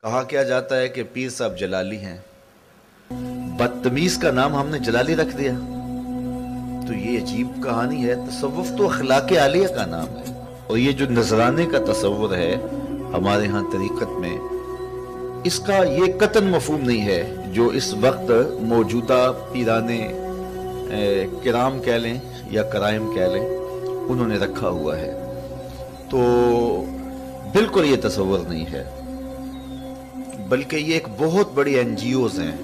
کہا کیا جاتا ہے کہ پیر صاحب جلالی ہیں، بدتمیز کا نام ہم نے جلالی رکھ دیا۔ تو یہ عجیب کہانی ہے۔ تصوف تو اخلاق عالیہ کا نام ہے، اور یہ جو نذرانے کا تصور ہے ہمارے ہاں طریقت میں، اس کا یہ قطعاً مفہوم نہیں ہے جو اس وقت موجودہ پیرانے کرام کہہ لیں یا کرائم کہہ لیں انہوں نے رکھا ہوا ہے۔ تو بالکل یہ تصور نہیں ہے، بلکہ یہ ایک بہت بڑی NGOs ہیں۔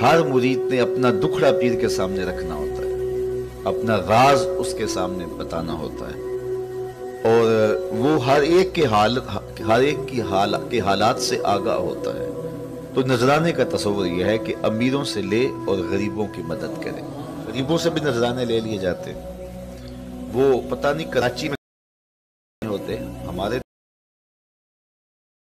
ہر مرید نے اپنا دکھڑا پیر کے سامنے رکھنا ہوتا ہے، اپنا راز اس کے سامنے بتانا ہوتا ہے، اور وہ ہر ایک کے حالات سے آگاہ ہوتا ہے۔ تو نذرانے کا تصور یہ ہے کہ امیروں سے لے اور غریبوں کی مدد کرے۔ غریبوں سے بھی نذرانے لے لیے جاتے ہیں۔ وہ پتہ نہیں کراچی میں ہوتے ہمارے،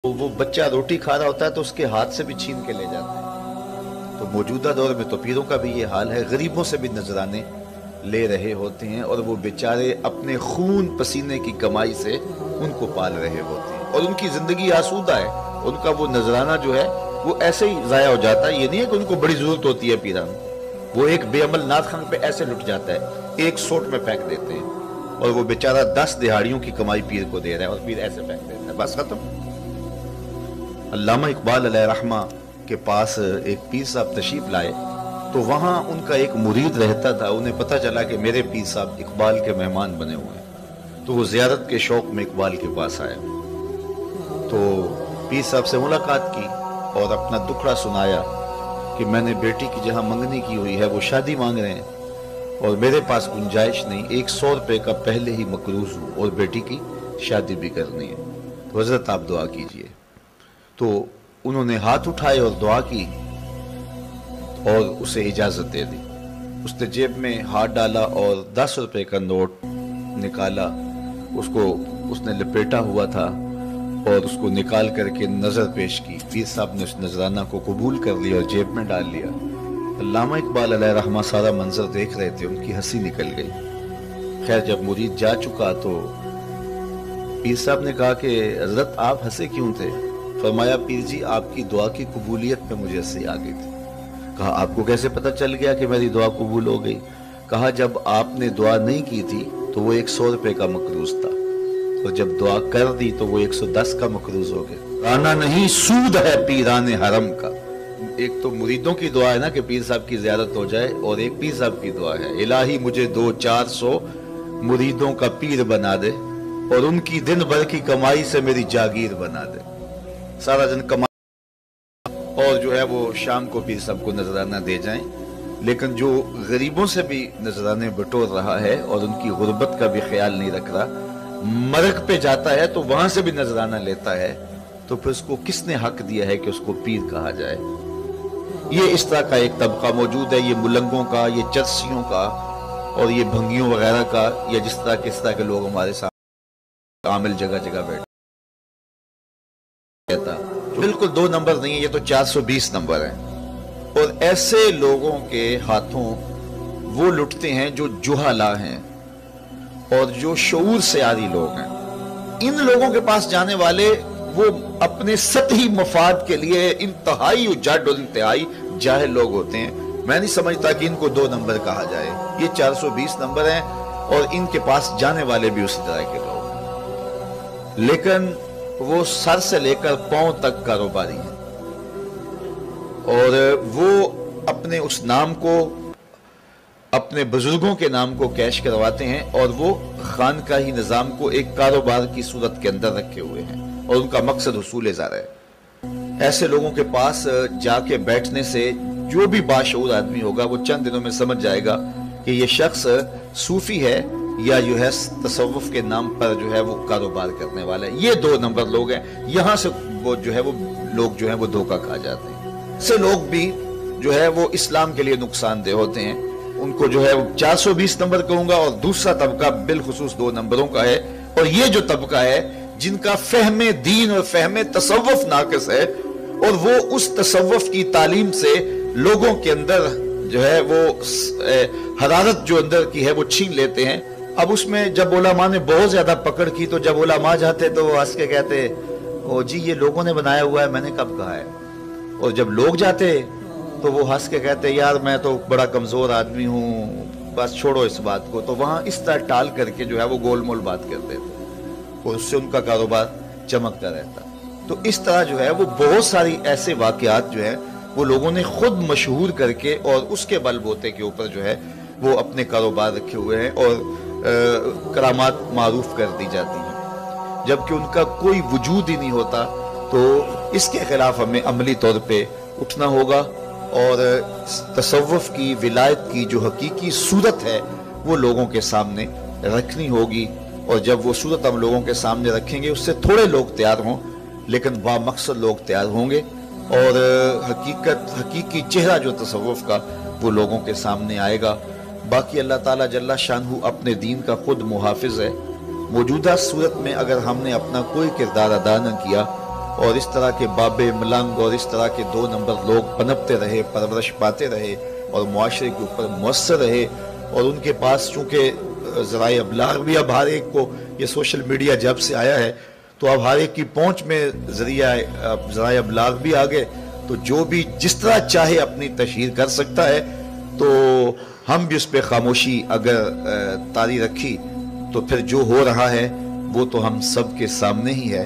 وہ بچہ روٹی کھا رہا ہوتا ہے تو اس کے ہاتھ سے بھی چھین کے لے جاتے ہیں۔ تو موجودہ دور میں تو پیروں کا بھی یہ حال ہے، غریبوں سے بھی نذرانے لے رہے ہوتے ہیں، اور وہ بیچارے اپنے خون پسینے کی کمائی سے ان کو پال رہے ہوتے ہیں، اور ان کی زندگی آسودہ ہے۔ ان کا وہ نذرانہ جو ہے وہ ایسے ہی ضائع ہو جاتا ہے۔ یہ نہیں ہے کہ ان کو بڑی ضرورت ہوتی ہے پیران، وہ ایک بے عمل نعت خان پہ ایسے لٹ جاتا ہے، ایک سوٹ میں پھینک دیتے ہیں، اور وہ بیچارہ 10 دہاڑیوں کی کمائی پیر کو دے رہا ہے، اور پیر ایسے پھینک دیتا ہے، بس ختم۔ علامہ اقبال علیہ رحمہ کے پاس ایک پیر صاحب تشریف لائے، تو وہاں ان کا ایک مرید رہتا تھا۔ انہیں پتہ چلا کہ میرے پیر صاحب اقبال کے مہمان بنے ہوئے ہیں، تو وہ زیارت کے شوق میں اقبال کے پاس آئے۔ تو پیر صاحب سے ملاقات کی اور اپنا دکھڑا سنایا کہ میں نے بیٹی کی جہاں منگنی کی ہوئی ہے وہ شادی مانگ رہے ہیں، اور میرے پاس گنجائش نہیں، 100 روپے کا پہلے ہی مقروض ہوں، اور بیٹی کی شادی بھی کرنی ہے، تو حضرت آپ دعا کیجئے۔ تو انہوں نے ہاتھ اٹھائے اور دعا کی اور اسے اجازت دے دی۔ اس نے جیب میں ہاتھ ڈالا اور 10 روپے کا نوٹ نکالا، اس کو اس نے لپیٹا ہوا تھا، اور اس کو نکال کر کے نظر پیش کی۔ پیر صاحب نے اس نذرانہ کو قبول کر لیا اور جیب میں ڈال لیا۔ علامہ اقبال علیہ رحمہ سارا منظر دیکھ رہے تھے، ان کی ہنسی نکل گئی۔ خیر جب مرید جا چکا تو پیر صاحب نے کہا کہ حضرت آپ ہنسے کیوں تھے؟ فرمایا پیر جی آپ کی دعا کی قبولیت میں مجھے ہنسی آ گئی تھی۔ کہا آپ کو کیسے پتہ چل گیا کہ میری دعا قبول ہو گئی؟ کہا جب آپ نے دعا نہیں کی تھی تو وہ 100 روپے کا مقروض تھا، اور جب دعا کر دی تو وہ 110 کا مقروض ہو گیا۔ رانا نہیں سود ہے پیران حرم کا۔ ایک تو مریدوں کی دعا ہے نا کہ پیر صاحب کی زیارت ہو جائے، اور ایک پیر صاحب کی دعا ہے الہی مجھے 200-400 مریدوں کا پیر بنا دے، اور ان کی دن بھر کی کمائی سے میری جاگیر بنا دے۔ سارا دن کمائی اور جو ہے وہ شام کو پیر صاحب کو نذرانہ دے جائیں۔ لیکن جو غریبوں سے بھی نذرانے بٹور رہا ہے اور ان کی غربت کا بھی خیال نہیں رکھ رہا، مرگ پہ جاتا ہے تو وہاں سے بھی نذرانہ لیتا ہے، تو پھر اس کو کس نے حق دیا ہے کہ اس کو پیر کہا جائے؟ یہ اس طرح کا ایک طبقہ موجود ہے، یہ ملنگوں کا، یہ چرسیوں کا، اور یہ بھنگیوں وغیرہ کا، یا جس طرح کے لوگ ہمارے سامنے عامل جگہ جگہ بیٹھے کہتا بالکل 2 نمبر نہیں ہے، یہ تو 420 نمبر ہیں۔ اور ایسے لوگوں کے ہاتھوں وہ لٹتے ہیں جو جہلا ہیں اور جو شعور سے عاری لوگ ہیں۔ ان لوگوں کے پاس جانے والے وہ اپنے سطحی مفاد کے لیے انتہائی اجڑ اور انتہائی جاہل لوگ ہوتے ہیں۔ میں نہیں سمجھتا کہ ان کو 2 نمبر کہا جائے، یہ 420 نمبر ہیں، اور ان کے پاس جانے والے بھی اسی طرح کے لوگ ہیں، لیکن وہ سر سے لے کر پاؤں تک کاروباری ہیں، اور وہ اپنے اس نام کو، اپنے بزرگوں کے نام کو کیش کرواتے ہیں، اور وہ خانقاہی نظام کو ایک کاروبار کی صورت کے اندر رکھے ہوئے ہیں، اور ان کا مقصد حصول زر ہے۔ ایسے لوگوں کے پاس جا کے بیٹھنے سے جو بھی باشعور آدمی ہوگا وہ چند دنوں میں سمجھ جائے گا کہ یہ شخص صوفی ہے یا جو ہے تصوف کے نام پر جو ہے وہ کاروبار کرنے والا ہے۔ یہ 2 نمبر لوگ ہیں، یہاں سے وہ جو ہے وہ لوگ جو ہے وہ دھوکہ کھا جاتے ہیں۔ ایسے لوگ بھی جو ہے وہ اسلام کے لیے نقصان دہ ہوتے ہیں، ان کو جو ہے 420 نمبر کہوں گا، اور دوسرا طبقہ بالخصوص 2 نمبروں کا ہے، اور یہ جو طبقہ ہے جن کا فہم دین اور فہم تصوف ناقص ہے، اور وہ اس تصوف کی تعلیم سے لوگوں کے اندر جو ہے وہ حرارت جو اندر کی ہے وہ چھین لیتے ہیں۔ اب اس میں جب علماء نے بہت زیادہ پکڑ کی تو جب علماء جاتے تو وہ ہنس کے کہتے اور جی یہ لوگوں نے بنایا ہوا ہے، میں نے کب کہا ہے؟ اور جب لوگ جاتے تو وہ ہنس کے کہتے یار میں تو بڑا کمزور آدمی ہوں، بس چھوڑو اس بات کو، تو وہاں اس طرح ٹال کر کے جو ہے وہ گول مول بات کرتے تھے اور اس سے ان کا کاروبار چمکتا رہتا۔ تو اس طرح جو ہے وہ بہت ساری ایسے واقعات جو ہے وہ لوگوں نے خود مشہور کر کے اور اس کے بل بوتے کے اوپر جو ہے وہ اپنے کاروبار رکھے ہوئے ہیں اور کرامات معروف کر دی جاتی ہیں، جبکہ ان کا کوئی وجود ہی نہیں ہوتا۔ تو اس کے خلاف ہمیں عملی طور پہ اٹھنا ہوگا اور تصوف کی، ولایت کی جو حقیقی صورت ہے وہ لوگوں کے سامنے رکھنی ہوگی، اور جب وہ صورت ہم لوگوں کے سامنے رکھیں گے اس سے تھوڑے لوگ تیار ہوں لیکن با مقصد لوگ تیار ہوں گے، اور حقیقی چہرہ جو تصوف کا وہ لوگوں کے سامنے آئے گا۔ باقی اللہ تعالیٰ جل شانہ اپنے دین کا خود محافظ ہے۔ موجودہ صورت میں اگر ہم نے اپنا کوئی کردار ادا نہ کیا اور اس طرح کے بابے ملنگ اور اس طرح کے 2 نمبر لوگ پنپتے رہے، پرورش پاتے رہے اور معاشرے کے اوپر مؤثر رہے، اور ان کے پاس چونکہ ذرائع ابلاغ بھی اب ہر ایک کو، یہ سوشل میڈیا جب سے آیا ہے تو اب ہر ایک کی پہنچ میں ذرائع ابلاغ بھی آ گئے، تو جو بھی جس طرح چاہے اپنی تشہیر کر سکتا ہے، تو ہم بھی اس پہ خاموشی اگر طاری رکھی تو پھر جو ہو رہا ہے وہ تو ہم سب کے سامنے ہی ہے۔